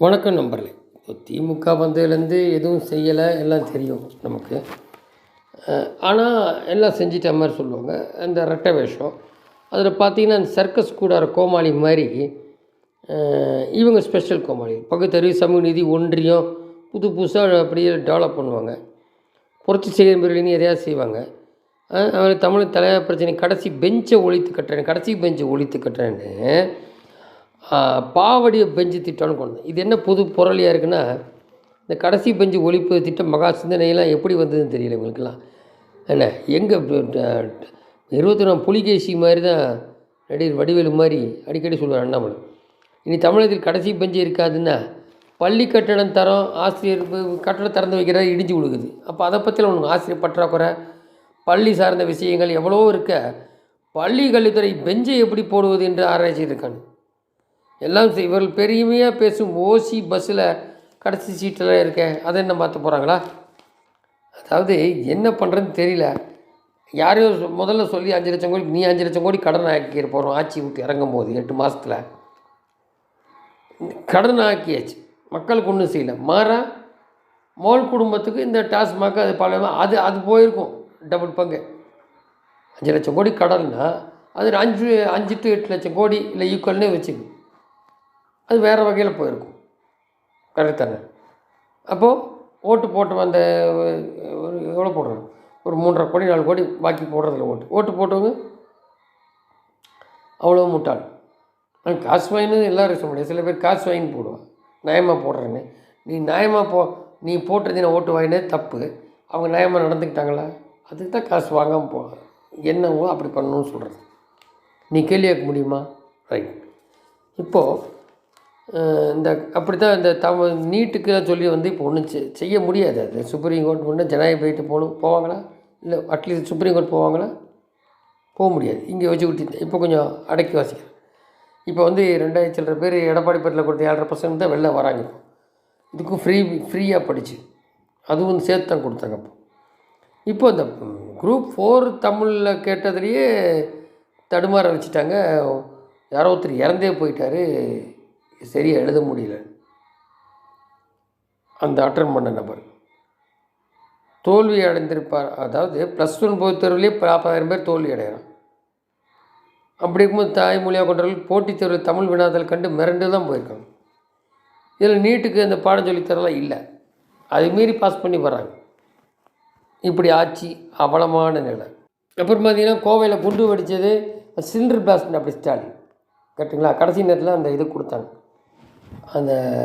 வணக்கம் நண்பர்களே. இப்போ திமுக வந்ததுலேருந்து எதுவும் செய்யலை, எல்லாம் தெரியும் நமக்கு. ஆனால் எல்லாம் செஞ்சிட்ட மாதிரி சொல்லுவாங்க. அந்த ரெட்டை வேஷம் அதில் பார்த்தீங்கன்னா அந்த சர்க்கஸ் கூடார கோமாளி மாதிரி இவங்க ஸ்பெஷல் கோமாளி. பகுத்தறிவு, சமூக நீதி, ஒன்றியம் புது புதுசாக அப்படியே டெவலப் பண்ணுவாங்க. புரட்சி செய்கிறவர்களையும் எதையாவது செய்வாங்க. அவர் தமிழ் தலைவர் பிரச்சனை கடைசி பெஞ்சை ஒழித்து கட்டுறேன்னு பாவடிய பெஞ்சு திட்டம்னு கொண்டு. இது என்ன புது புரளியாக இருக்குன்னா, இந்த கடைசி பெஞ்சு ஒழிப்பு திட்டம் மகா சிந்தனையெல்லாம் எப்படி வந்ததுன்னு தெரியல இவங்களுக்கெல்லாம். என்ன எங்கே 21 புலிகேசி மாதிரி தான் நடிகர் வடிவேலு மாதிரி அடிக்கடி சொல்லுவார் அண்ணாமலை. இனி தமிழகத்தில் கடைசி பெஞ்சு இருக்காதுன்னா பள்ளி கட்டணம் தரம், ஆசிரியர் கட்டணம் திறந்து வைக்கிறத இடிஞ்சு கொடுக்குது. அப்போ அதை பற்றிலாம் ஒன்று ஆசிரியர் பற்றாக்குறை, பள்ளி சார்ந்த விஷயங்கள் எவ்வளோ இருக்க, பள்ளி கல்வித்துறை பெஞ்சை எப்படி போடுவது என்று ஆராய்ச்சி இருக்காங்க. எல்லாம் இவர்கள் பெருமையாக பேசும் ஓசி பஸ்ஸில் கடைசி சீட்டெல்லாம் இருக்கேன், அதை என்ன மாற்ற போகிறாங்களா? அதாவது என்ன பண்ணுறதுன்னு தெரியல. யாரையோ முதல்ல சொல்லி 5 லட்சம் கோடி, நீ 5 லட்சம் கோடி கடன் ஆக்கிற போகிறோம். ஆட்சி விட்டு இறங்கும் போது 8 மாதத்தில் கடன் ஆக்கியாச்சு, மக்களுக்கு ஒன்றும் செய்யலை. மாறா மோல் குடும்பத்துக்கு இந்த டாஸ்மாக் அது பல அது போயிருக்கும் டபுள் பங்கு. 5 லட்சம் கோடி கடன்னா அது 5 to 8 லட்சம் கோடி இல்லை ஈக்குவல்னே வச்சுக்கணும். அது வேறு வகையில் போயிருக்கும். கரெக்ட் தானே? அப்போது ஓட்டு போட்டு வந்த ஒரு எவ்வளோ போடுறாங்க, ஒரு 3.5 கோடி 4 கோடி பாக்கி போடுறதில்ல. ஓட்டு போட்டவங்க அவ்வளோ முட்டாள். ஆனால் காசு வாங்கினது எல்லோரும் சொல்ல முடியாது. சில பேர் காசு வாங்கி போடுவான், நியாயமாக போடுறேன்னு. நீ போட்டிருந்தீங்கன்னா ஓட்டு வாங்கினது தப்பு. அவங்க நியாயமாக நடந்துக்கிட்டாங்களா? அதுக்கு தான் காசு வாங்காமல் போவாங்க. என்னவோ அப்படி பண்ணணும்னு சொல்கிறது. நீ கேள்வி கேட்க முடியுமா? ரைட். இப்போது இந்த அப்படி தான் இந்த நீட்டுக்குலாம் சொல்லி வந்து இப்போ ஒன்றும் செய்ய முடியாது. அது சுப்ரீம் கோர்ட் ஒன்று ஜனாதிபதிட்டு போவாங்களா? இல்லை அட்லீஸ்ட் சுப்ரீம் கோர்ட் போவாங்களா? போக முடியாது. இங்கே வச்சு விட்டு இப்போ கொஞ்சம் அடக்கி வாசிக்கிறேன். இப்போ வந்து 2000 சில்லற பேர் எடப்பாடி பேட்டில் கொடுத்த 7.5% தான் வெளில வராங்க. இதுக்கும் ஃப்ரீயாக படித்து அதுவும் சேர்த்து தான் கொடுத்தாங்க. இப்போ இந்த குரூப் 4 தமிழில் கேட்டதுலேயே தடுமாற வச்சுட்டாங்க. யாரோ ஒருத்தர் இறந்தே போயிட்டார், சரியாக எழுத முடியல. அந்த அட்டன் பண்ண நபர் தோல்வி அடைந்திருப்பார். அதாவது +1 பொதுத் தேர்வுலேயே 40,000 பேர் தோல்வி அடைகிறான். அப்படி இருக்கும்போது தாய்மொழியாக கொண்டவர்கள் போட்டித் தேர்வு தமிழ் வினாதல் கண்டு மிரண்டு தான் போயிருக்காங்க. இதில் நீட்டுக்கு அந்த பாடம் சொல்லித்தரலாம் இல்லை, அது மீறி பாஸ் பண்ணி வர்றாங்க. இப்படி ஆட்சி அவலமான நிலை. அப்புறம் பார்த்திங்கன்னா கோவையில் குண்டு வெடித்தது சிலிண்டர் பிளாஸ்ட். அப்படி ஸ்டாலின் கரெக்டுங்களா? கடைசி நேரத்தில் அந்த இது கொடுத்தாங்க. அந்த